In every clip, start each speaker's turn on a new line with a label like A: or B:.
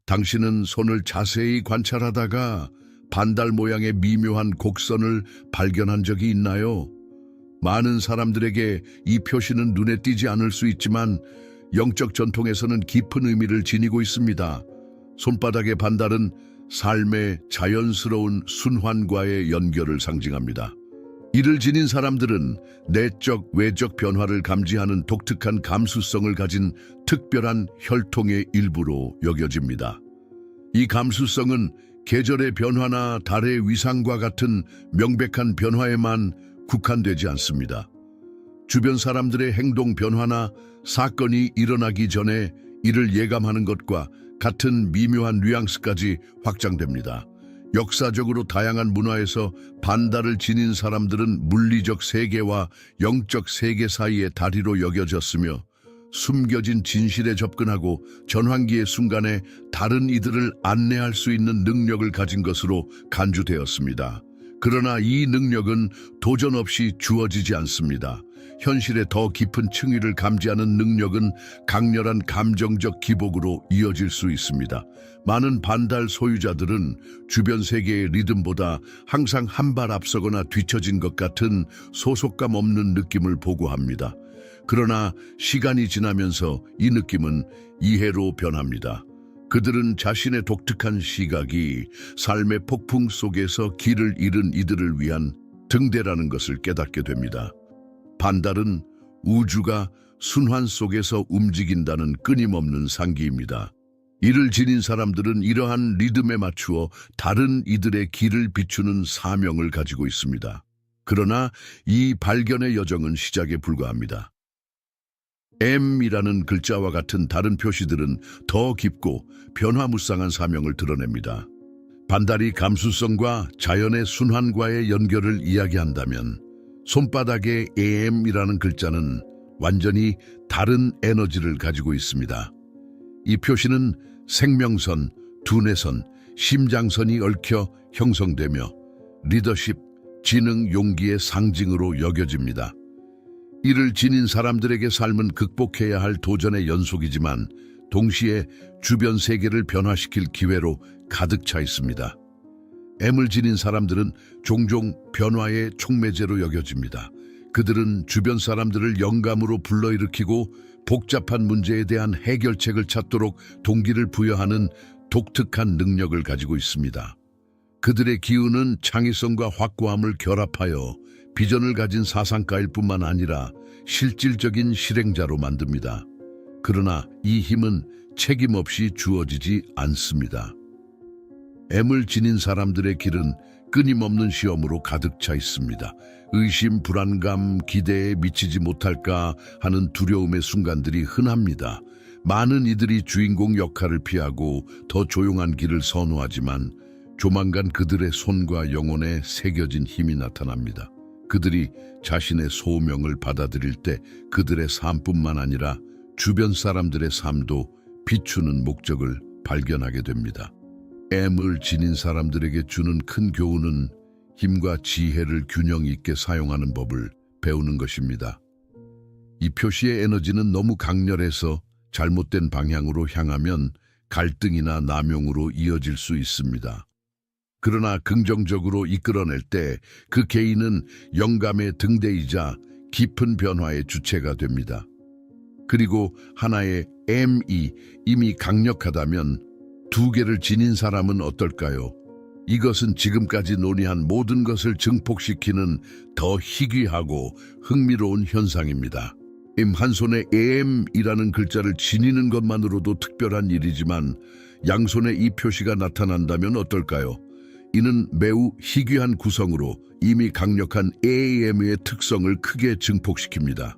A: 당신은 손을 자세히 관찰하다가 반달 모양의 미묘한 곡선을 발견한 적이 있나요? 많은 사람들에게 이 표시는 눈에 띄지 않을 수 있지만 영적 전통에서는 깊은 의미를 지니고 있습니다. 손바닥의 반달은 삶의 자연스러운 순환과의 연결을 상징합니다. 이를 지닌 사람들은 내적, 외적 변화를 감지하는 독특한 감수성을 가진 특별한 혈통의 일부로 여겨집니다. 이 감수성은 계절의 변화나 달의 위상과 같은 명백한 변화에만 국한되지 않습니다. 주변 사람들의 행동 변화나 사건이 일어나기 전에 이를 예감하는 것과 같은 미묘한 뉘앙스까지 확장됩니다. 역사적으로 다양한 문화에서 반달을 지닌 사람들은 물리적 세계와 영적 세계 사이의 다리로 여겨졌으며 숨겨진 진실에 접근하고 전환기의 순간에 다른 이들을 안내할 수 있는 능력을 가진 것으로 간주되었습니다. 그러나 이 능력은 도전 없이 주어지지 않습니다. 현실의 더 깊은 층위를 감지하는 능력은 강렬한 감정적 기복으로 이어질 수 있습니다. 많은 반달 소유자들은 주변 세계의 리듬보다 항상 한 발 앞서거나 뒤처진 것 같은 소속감 없는 느낌을 보고합니다. 그러나 시간이 지나면서 이 느낌은 이해로 변합니다. 그들은 자신의 독특한 시각이 삶의 폭풍 속에서 길을 잃은 이들을 위한 등대라는 것을 깨닫게 됩니다. 반달은 우주가 순환 속에서 움직인다는 끊임없는 상기입니다. 이를 지닌 사람들은 이러한 리듬에 맞추어 다른 이들의 길을 비추는 사명을 가지고 있습니다. 그러나 이 발견의 여정은 시작에 불과합니다. M이라는 글자와 같은 다른 표시들은 더 깊고 변화무쌍한 사명을 드러냅니다. 반달이 감수성과 자연의 순환과의 연결을 이야기한다면 손바닥의 M이라는 글자는 완전히 다른 에너지를 가지고 있습니다. 이 표시는 생명선, 두뇌선, 심장선이 얽혀 형성되며 리더십, 지능, 용기의 상징으로 여겨집니다. 이를 지닌 사람들에게 삶은 극복해야 할 도전의 연속이지만 동시에 주변 세계를 변화시킬 기회로 가득 차 있습니다. M을 지닌 사람들은 종종 변화의 촉매제로 여겨집니다. 그들은 주변 사람들을 영감으로 불러일으키고 복잡한 문제에 대한 해결책을 찾도록 동기를 부여하는 독특한 능력을 가지고 있습니다. 그들의 기운은 창의성과 확고함을 결합하여 비전을 가진 사상가일 뿐만 아니라 실질적인 실행자로 만듭니다. 그러나 이 힘은 책임 없이 주어지지 않습니다. M을 지닌 사람들의 길은 끊임없는 시험으로 가득 차 있습니다. 의심, 불안감, 기대에 미치지 못할까 하는 두려움의 순간들이 흔합니다. 많은 이들이 주인공 역할을 피하고 더 조용한 길을 선호하지만 조만간 그들의 손과 영혼에 새겨진 힘이 나타납니다. 그들이 자신의 소명을 받아들일 때 그들의 삶뿐만 아니라 주변 사람들의 삶도 비추는 목적을 발견하게 됩니다. M을 지닌 사람들에게 주는 큰 교훈은 힘과 지혜를 균형 있게 사용하는 법을 배우는 것입니다. 이 표시의 에너지는 너무 강렬해서 잘못된 방향으로 향하면 갈등이나 남용으로 이어질 수 있습니다. 그러나 긍정적으로 이끌어낼 때 그 개인은 영감의 등대이자 깊은 변화의 주체가 됩니다. 그리고 하나의 M이 이미 강력하다면 두 개를 지닌 사람은 어떨까요? 이것은 지금까지 논의한 모든 것을 증폭시키는 더 희귀하고 흥미로운 현상입니다. 한 손에 M이라는 글자를 지니는 것만으로도 특별한 일이지만 양손에 이 표시가 나타난다면 어떨까요? 이는 매우 희귀한 구성으로 이미 강력한 AM의 특성을 크게 증폭시킵니다.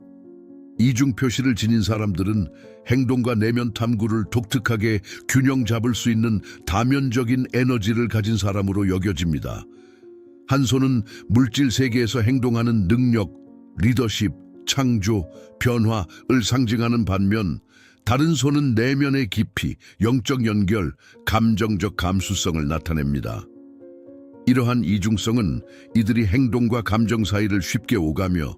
A: 이중 표시를 지닌 사람들은 행동과 내면 탐구를 독특하게 균형 잡을 수 있는 다면적인 에너지를 가진 사람으로 여겨집니다. 한 손은 물질 세계에서 행동하는 능력, 리더십, 창조, 변화를 상징하는 반면 다른 손은 내면의 깊이, 영적 연결, 감정적 감수성을 나타냅니다. 이러한 이중성은 이들이 행동과 감정 사이를 쉽게 오가며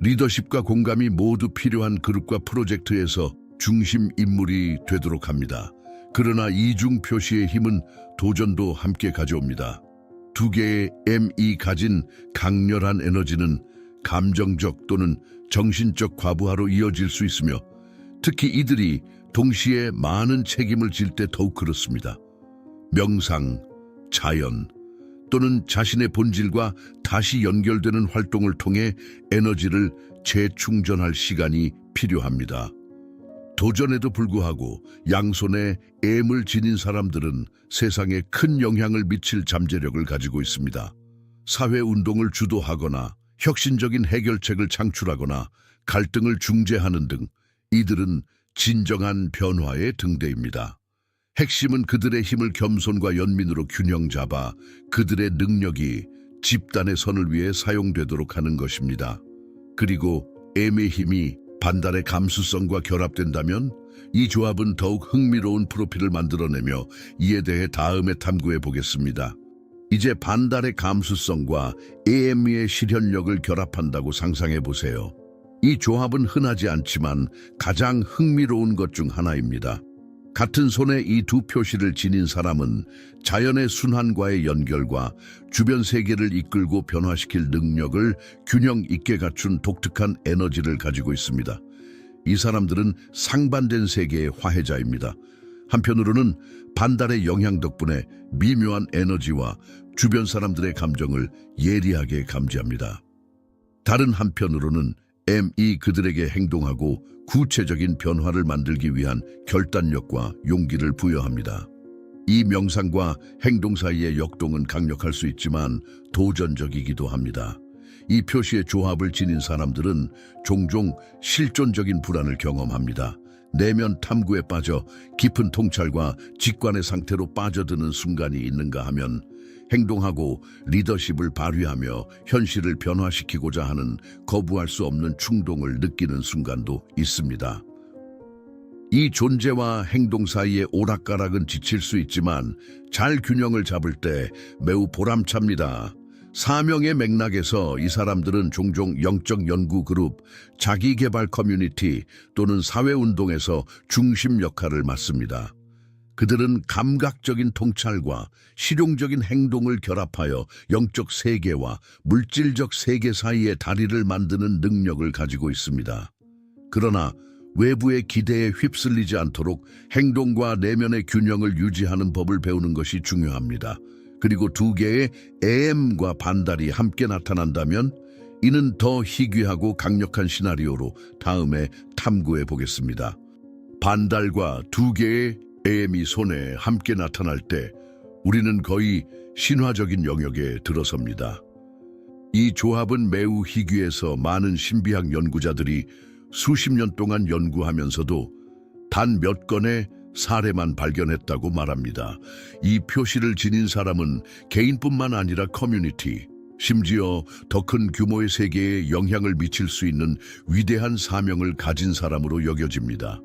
A: 리더십과 공감이 모두 필요한 그룹과 프로젝트에서 중심 인물이 되도록 합니다. 그러나 이중 표시의 힘은 도전도 함께 가져옵니다. 두 개의 M이 가진 강렬한 에너지는 감정적 또는 정신적 과부하로 이어질 수 있으며 특히 이들이 동시에 많은 책임을 질 때 더욱 그렇습니다. 명상, 자연 또는 자신의 본질과 다시 연결되는 활동을 통해 에너지를 재충전할 시간이 필요합니다. 도전에도 불구하고 양손에 M을 지닌 사람들은 세상에 큰 영향을 미칠 잠재력을 가지고 있습니다. 사회운동을 주도하거나 혁신적인 해결책을 창출하거나 갈등을 중재하는 등 이들은 진정한 변화의 등대입니다. 핵심은 그들의 힘을 겸손과 연민으로 균형 잡아 그들의 능력이 집단의 선을 위해 사용되도록 하는 것입니다. 그리고 M의 힘이 반달의 감수성과 결합된다면 이 조합은 더욱 흥미로운 프로필을 만들어내며 이에 대해 다음에 탐구해 보겠습니다. 이제 반달의 감수성과 AM의 실현력을 결합한다고 상상해 보세요. 이 조합은 흔하지 않지만 가장 흥미로운 것 중 하나입니다. 같은 손에 이 두 표시를 지닌 사람은 자연의 순환과의 연결과 주변 세계를 이끌고 변화시킬 능력을 균형 있게 갖춘 독특한 에너지를 가지고 있습니다. 이 사람들은 상반된 세계의 화해자입니다. 한편으로는 반달의 영향 덕분에 미묘한 에너지와 주변 사람들의 감정을 예리하게 감지합니다. 다른 한편으로는 M이 그들에게 행동하고 구체적인 변화를 만들기 위한 결단력과 용기를 부여합니다. 이 명상과 행동 사이의 역동은 강력할 수 있지만 도전적이기도 합니다. 이 표시의 조합을 지닌 사람들은 종종 실존적인 불안을 경험합니다. 내면 탐구에 빠져 깊은 통찰과 직관의 상태로 빠져드는 순간이 있는가 하면 행동하고 리더십을 발휘하며 현실을 변화시키고자 하는 거부할 수 없는 충동을 느끼는 순간도 있습니다. 이 존재와 행동 사이의 오락가락은 지칠 수 있지만 잘 균형을 잡을 때 매우 보람찹니다. 사명의 맥락에서 이 사람들은 종종 영적 연구 그룹, 자기개발 커뮤니티 또는 사회운동에서 중심 역할을 맡습니다. 그들은 감각적인 통찰과 실용적인 행동을 결합하여 영적 세계와 물질적 세계 사이의 다리를 만드는 능력을 가지고 있습니다. 그러나 외부의 기대에 휩쓸리지 않도록 행동과 내면의 균형을 유지하는 법을 배우는 것이 중요합니다. 그리고 두 개의 M과 반달이 함께 나타난다면 이는 더 희귀하고 강력한 시나리오로 다음에 탐구해 보겠습니다. 반달과 두 개의 M이 손에 함께 나타날 때 우리는 거의 신화적인 영역에 들어섭니다. 이 조합은 매우 희귀해서 많은 신비학 연구자들이 수십 년 동안 연구하면서도 단 몇 건의 사례만 발견했다고 말합니다. 이 표시를 지닌 사람은 개인뿐만 아니라 커뮤니티, 심지어 더 큰 규모의 세계에 영향을 미칠 수 있는 위대한 사명을 가진 사람으로 여겨집니다.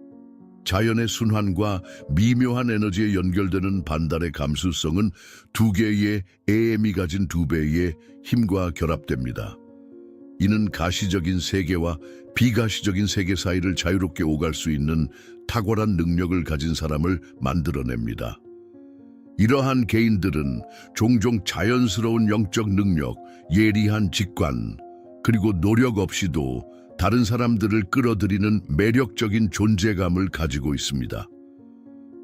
A: 자연의 순환과 미묘한 에너지에 연결되는 반달의 감수성은 두 개의 AM이 가진 두 배의 힘과 결합됩니다. 이는 가시적인 세계와 비가시적인 세계 사이를 자유롭게 오갈 수 있는 탁월한 능력을 가진 사람을 만들어냅니다. 이러한 개인들은 종종 자연스러운 영적 능력, 예리한 직관, 그리고 노력 없이도 다른 사람들을 끌어들이는 매력적인 존재감을 가지고 있습니다.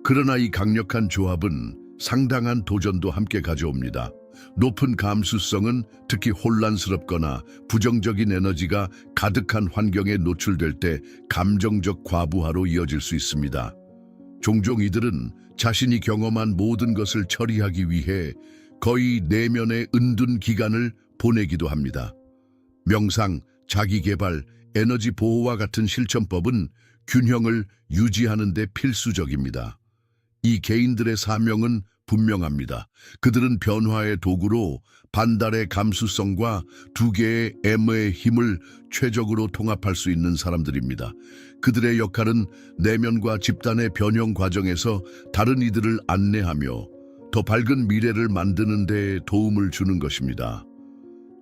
A: 그러나 이 강력한 조합은 상당한 도전도 함께 가져옵니다. 높은 감수성은 특히 혼란스럽거나 부정적인 에너지가 가득한 환경에 노출될 때 감정적 과부하로 이어질 수 있습니다. 종종 이들은 자신이 경험한 모든 것을 처리하기 위해 거의 내면의 은둔 기간을 보내기도 합니다. 명상, 자기개발, 에너지 보호와 같은 실천법은 균형을 유지하는 데 필수적입니다. 이 개인들의 사명은 분명합니다. 그들은 변화의 도구로 반달의 감수성과 두 개의 M의 힘을 최적으로 통합할 수 있는 사람들입니다. 그들의 역할은 내면과 집단의 변형 과정에서 다른 이들을 안내하며 더 밝은 미래를 만드는 데 도움을 주는 것입니다.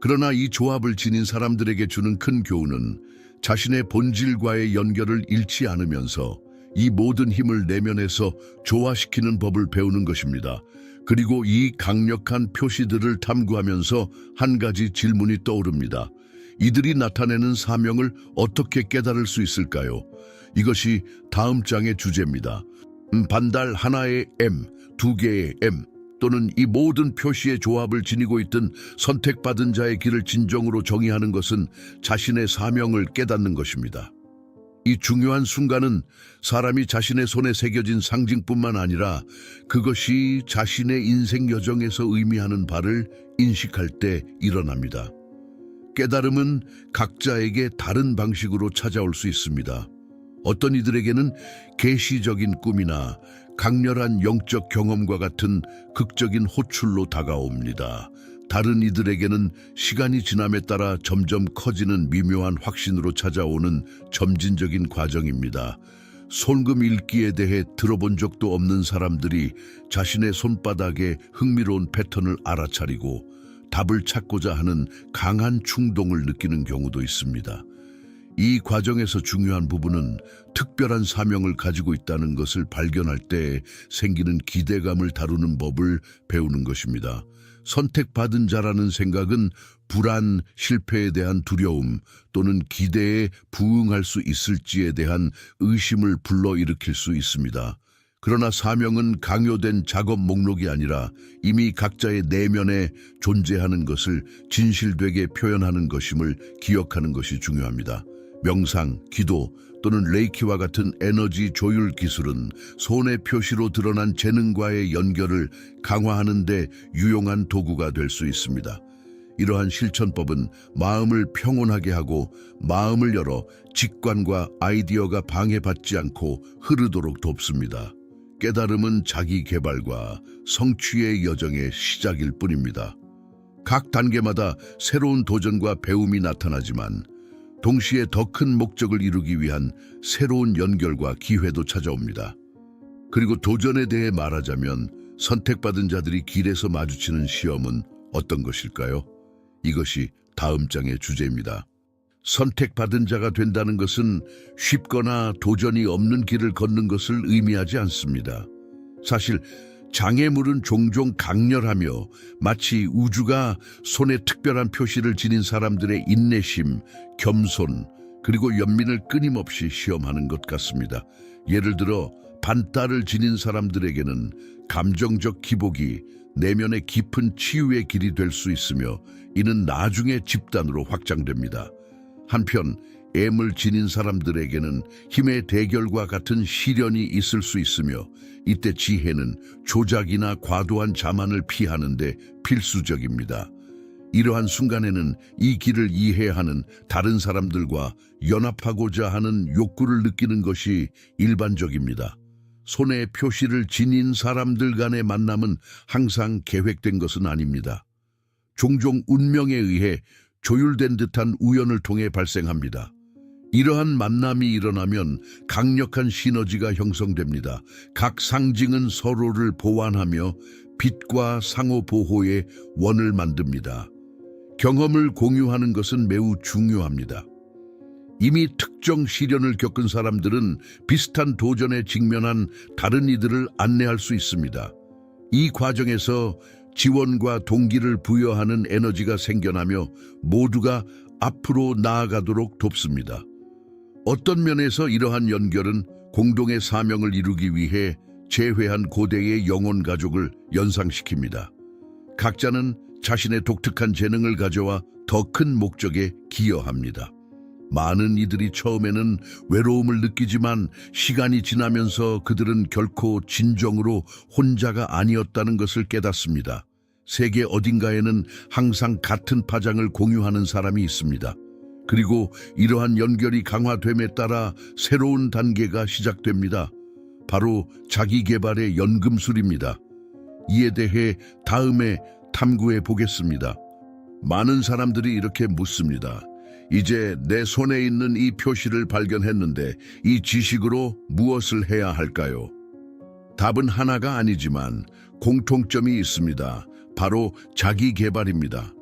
A: 그러나 이 조합을 지닌 사람들에게 주는 큰 교훈은 자신의 본질과의 연결을 잃지 않으면서 이 모든 힘을 내면에서 조화시키는 법을 배우는 것입니다. 그리고 이 강력한 표시들을 탐구하면서 한 가지 질문이 떠오릅니다. 이들이 나타내는 사명을 어떻게 깨달을 수 있을까요? 이것이 다음 장의 주제입니다. 반달 하나의 M, 두 개의 M, 또는 이 모든 표시의 조합을 지니고 있던 선택받은 자의 길을 진정으로 정의하는 것은 자신의 사명을 깨닫는 것입니다. 이 중요한 순간은 사람이 자신의 손에 새겨진 상징뿐만 아니라 그것이 자신의 인생 여정에서 의미하는 바를 인식할 때 일어납니다. 깨달음은 각자에게 다른 방식으로 찾아올 수 있습니다. 어떤 이들에게는 계시적인 꿈이나 강렬한 영적 경험과 같은 극적인 호출로 다가옵니다. 다른 이들에게는 시간이 지남에 따라 점점 커지는 미묘한 확신으로 찾아오는 점진적인 과정입니다. 손금 읽기에 대해 들어본 적도 없는 사람들이 자신의 손바닥에 흥미로운 패턴을 알아차리고 답을 찾고자 하는 강한 충동을 느끼는 경우도 있습니다. 이 과정에서 중요한 부분은 특별한 사명을 가지고 있다는 것을 발견할 때 생기는 기대감을 다루는 법을 배우는 것입니다. 선택받은 자라는 생각은 불안, 실패에 대한 두려움 또는 기대에 부응할 수 있을지에 대한 의심을 불러일으킬 수 있습니다. 그러나 사명은 강요된 작업 목록이 아니라 이미 각자의 내면에 존재하는 것을 진실되게 표현하는 것임을 기억하는 것이 중요합니다. 명상, 기도 또는 레이키와 같은 에너지 조율 기술은 손의 표시로 드러난 재능과의 연결을 강화하는 데 유용한 도구가 될 수 있습니다. 이러한 실천법은 마음을 평온하게 하고 마음을 열어 직관과 아이디어가 방해받지 않고 흐르도록 돕습니다. 깨달음은 자기 개발과 성취의 여정의 시작일 뿐입니다. 각 단계마다 새로운 도전과 배움이 나타나지만 동시에 더 큰 목적을 이루기 위한 새로운 연결과 기회도 찾아옵니다. 그리고 도전에 대해 말하자면 선택받은 자들이 길에서 마주치는 시험은 어떤 것일까요? 이것이 다음 장의 주제입니다. 선택받은 자가 된다는 것은 쉽거나 도전이 없는 길을 걷는 것을 의미하지 않습니다. 사실 장애물은 종종 강렬하며 마치 우주가 손에 특별한 표시를 지닌 사람들의 인내심, 겸손, 그리고 연민을 끊임없이 시험하는 것 같습니다. 예를 들어 반달을 지닌 사람들에게는 감정적 기복이 내면의 깊은 치유의 길이 될 수 있으며 이는 나중에 집단으로 확장됩니다. 한편 M을 지닌 사람들에게는 힘의 대결과 같은 시련이 있을 수 있으며 이때 지혜는 조작이나 과도한 자만을 피하는 데 필수적입니다. 이러한 순간에는 이 길을 이해하는 다른 사람들과 연합하고자 하는 욕구를 느끼는 것이 일반적입니다. 손에 표시를 지닌 사람들 간의 만남은 항상 계획된 것은 아닙니다. 종종 운명에 의해 조율된 듯한 우연을 통해 발생합니다. 이러한 만남이 일어나면 강력한 시너지가 형성됩니다. 각 상징은 서로를 보완하며 빛과 상호 보호의 원을 만듭니다. 경험을 공유하는 것은 매우 중요합니다. 이미 특정 시련을 겪은 사람들은 비슷한 도전에 직면한 다른 이들을 안내할 수 있습니다. 이 과정에서 지원과 동기를 부여하는 에너지가 생겨나며 모두가 앞으로 나아가도록 돕습니다. 어떤 면에서 이러한 연결은 공동의 사명을 이루기 위해 재회한 고대의 영혼 가족을 연상시킵니다. 각자는 자신의 독특한 재능을 가져와 더 큰 목적에 기여합니다. 많은 이들이 처음에는 외로움을 느끼지만 시간이 지나면서 그들은 결코 진정으로 혼자가 아니었다는 것을 깨닫습니다. 세계 어딘가에는 항상 같은 파장을 공유하는 사람이 있습니다. 그리고 이러한 연결이 강화됨에 따라 새로운 단계가 시작됩니다. 바로 자기 개발의 연금술입니다. 이에 대해 다음에 탐구해 보겠습니다. 많은 사람들이 이렇게 묻습니다. 이제 내 손에 있는 이 표시를 발견했는데 이 지식으로 무엇을 해야 할까요? 답은 하나가 아니지만 공통점이 있습니다. 바로 자기 개발입니다.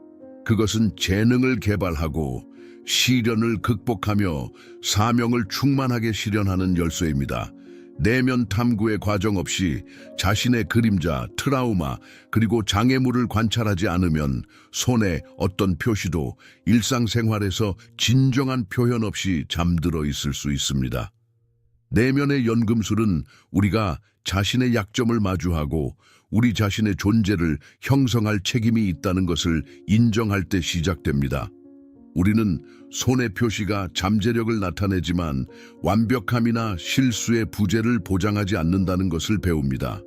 A: 그것은 재능을 개발하고 시련을 극복하며 사명을 충만하게 실현하는 열쇠입니다. 내면 탐구의 과정 없이 자신의 그림자, 트라우마, 그리고 장애물을 관찰하지 않으면 손에 어떤 표시도 일상생활에서 진정한 표현 없이 잠들어 있을 수 있습니다. 내면의 연금술은 우리가 자신의 약점을 마주하고 우리 자신의 존재를 형성할 책임이 있다는 것을 인정할 때 시작됩니다. 우리는 손의 표시가 잠재력을 나타내지만 완벽함이나 실수의 부재를 보장하지 않는다는 것을 배웁니다.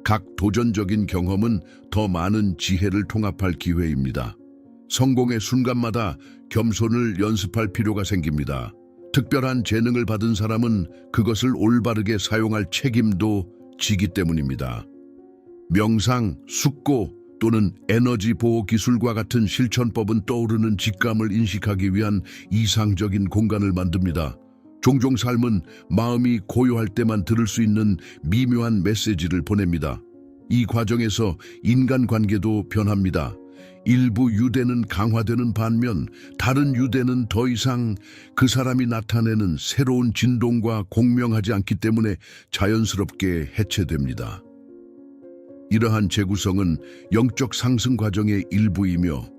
A: 각 도전적인 경험은 더 많은 지혜를 통합할 기회입니다. 성공의 순간마다 겸손을 연습할 필요가 생깁니다. 특별한 재능을 받은 사람은 그것을 올바르게 사용할 책임도 지기 때문입니다. 명상, 숙고 또는 에너지 보호 기술과 같은 실천법은 떠오르는 직감을 인식하기 위한 이상적인 공간을 만듭니다. 종종 삶은 마음이 고요할 때만 들을 수 있는 미묘한 메시지를 보냅니다. 이 과정에서 인간관계도 변합니다. 일부 유대는 강화되는 반면 다른 유대는 더 이상 그 사람이 나타내는 새로운 진동과 공명하지 않기 때문에 자연스럽게 해체됩니다. 이러한 재구성은 영적 상승 과정의 일부이며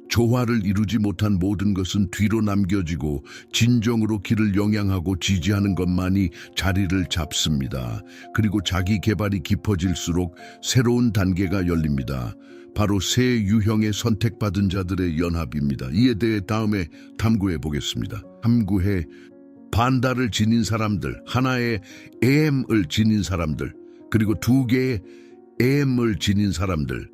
A: 조화를 이루지 못한 모든 것은 뒤로 남겨지고 진정으로 길을 영향하고 지지하는 것만이 자리를 잡습니다. 그리고 자기 개발이 깊어질수록 새로운 단계가 열립니다. 바로 새 유형의 선택받은 자들의 연합입니다. 이에 대해 다음에 탐구해 보겠습니다. 탐구해 반달을 지닌 사람들, 하나의 M을 지닌 사람들, 그리고 두 개의 M을 지닌 사람들,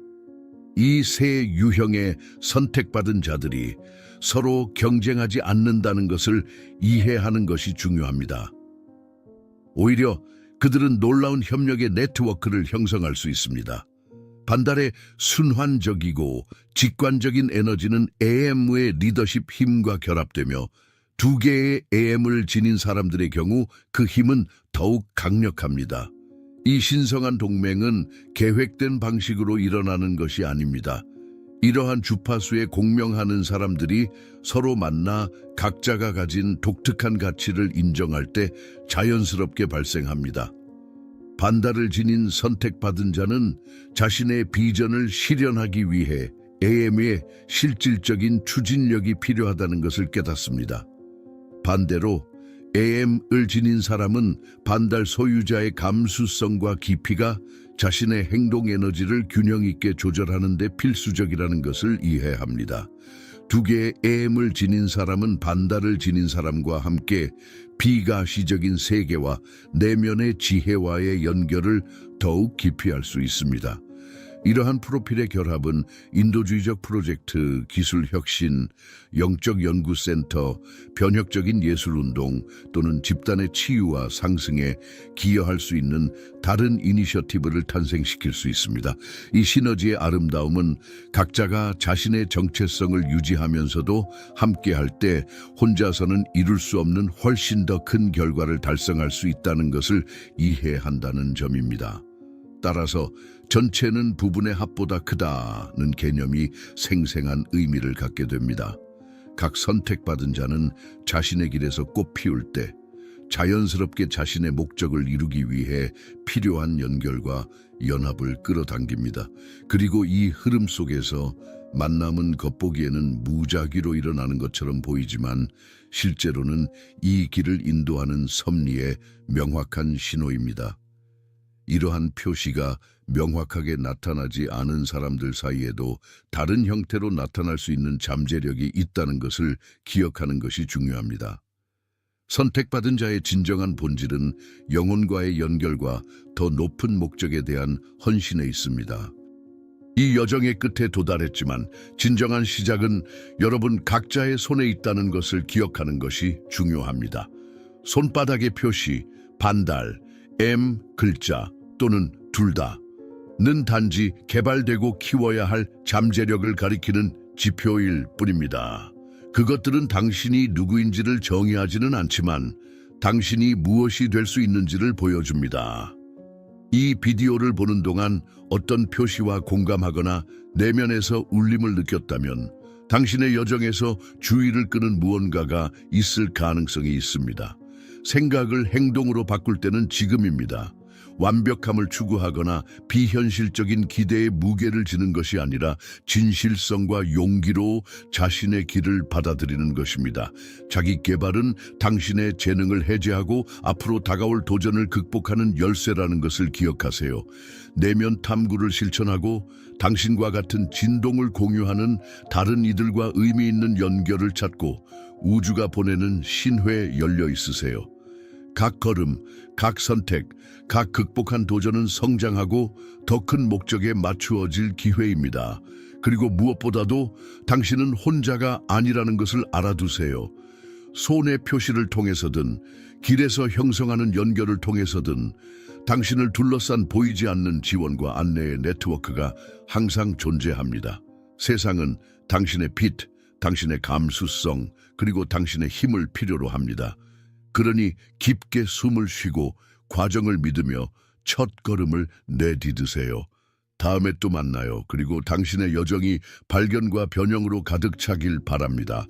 A: 이 세 유형의 선택받은 자들이 서로 경쟁하지 않는다는 것을 이해하는 것이 중요합니다. 오히려 그들은 놀라운 협력의 네트워크를 형성할 수 있습니다. 반달의 순환적이고 직관적인 에너지는 AM의 리더십 힘과 결합되며 두 개의 AM을 지닌 사람들의 경우 그 힘은 더욱 강력합니다. 이 신성한 동맹은 계획된 방식으로 일어나는 것이 아닙니다. 이러한 주파수에 공명하는 사람들이 서로 만나 각자가 가진 독특한 가치를 인정할 때 자연스럽게 발생합니다. 반달을 지닌 선택받은 자는 자신의 비전을 실현하기 위해 AM의 실질적인 추진력이 필요하다는 것을 깨닫습니다. 반대로 AM을 지닌 사람은 반달 소유자의 감수성과 깊이가 자신의 행동 에너지를 균형 있게 조절하는 데 필수적이라는 것을 이해합니다. 두 개의 AM을 지닌 사람은 반달을 지닌 사람과 함께 비가시적인 세계와 내면의 지혜와의 연결을 더욱 깊이 할 수 있습니다. 이러한 프로필의 결합은 인도주의적 프로젝트, 기술혁신, 영적연구센터, 변혁적인 예술운동 또는 집단의 치유와 상승에 기여할 수 있는 다른 이니셔티브를 탄생시킬 수 있습니다. 이 시너지의 아름다움은 각자가 자신의 정체성을 유지하면서도 함께할 때 혼자서는 이룰 수 없는 훨씬 더 큰 결과를 달성할 수 있다는 것을 이해한다는 점입니다. 따라서 전체는 부분의 합보다 크다는 개념이 생생한 의미를 갖게 됩니다. 각 선택받은 자는 자신의 길에서 꽃 피울 때 자연스럽게 자신의 목적을 이루기 위해 필요한 연결과 연합을 끌어당깁니다. 그리고 이 흐름 속에서 만남은 겉보기에는 무작위로 일어나는 것처럼 보이지만 실제로는 이 길을 인도하는 섭리의 명확한 신호입니다. 이러한 표시가 명확하게 나타나지 않은 사람들 사이에도 다른 형태로 나타날 수 있는 잠재력이 있다는 것을 기억하는 것이 중요합니다. 선택받은 자의 진정한 본질은 영혼과의 연결과 더 높은 목적에 대한 헌신에 있습니다. 이 여정의 끝에 도달했지만 진정한 시작은 여러분 각자의 손에 있다는 것을 기억하는 것이 중요합니다. 손바닥의 표시, 반달, M 글자 또는 둘 다는 단지 개발되고 키워야 할 잠재력을 가리키는 지표일 뿐입니다. 그것들은 당신이 누구인지를 정의하지는 않지만 당신이 무엇이 될 수 있는지를 보여줍니다. 이 비디오를 보는 동안 어떤 표시와 공감하거나 내면에서 울림을 느꼈다면 당신의 여정에서 주의를 끄는 무언가가 있을 가능성이 있습니다. 생각을 행동으로 바꿀 때는 지금입니다. 완벽함을 추구하거나 비현실적인 기대에 무게를 지는 것이 아니라 진실성과 용기로 자신의 길을 받아들이는 것입니다. 자기 개발은 당신의 재능을 해제하고 앞으로 다가올 도전을 극복하는 열쇠라는 것을 기억하세요. 내면 탐구를 실천하고 당신과 같은 진동을 공유하는 다른 이들과 의미 있는 연결을 찾고 우주가 보내는 신회에 열려 있으세요. 각 걸음, 각 선택, 각 극복한 도전은 성장하고 더 큰 목적에 맞추어질 기회입니다. 그리고 무엇보다도 당신은 혼자가 아니라는 것을 알아두세요. 손의 표시를 통해서든 길에서 형성하는 연결을 통해서든 당신을 둘러싼 보이지 않는 지원과 안내의 네트워크가 항상 존재합니다. 세상은 당신의 빛, 당신의 감수성, 그리고 당신의 힘을 필요로 합니다. 그러니 깊게 숨을 쉬고 과정을 믿으며 첫 걸음을 내디드세요. 다음에 또 만나요. 그리고 당신의 여정이 발견과 변형으로 가득 차길 바랍니다.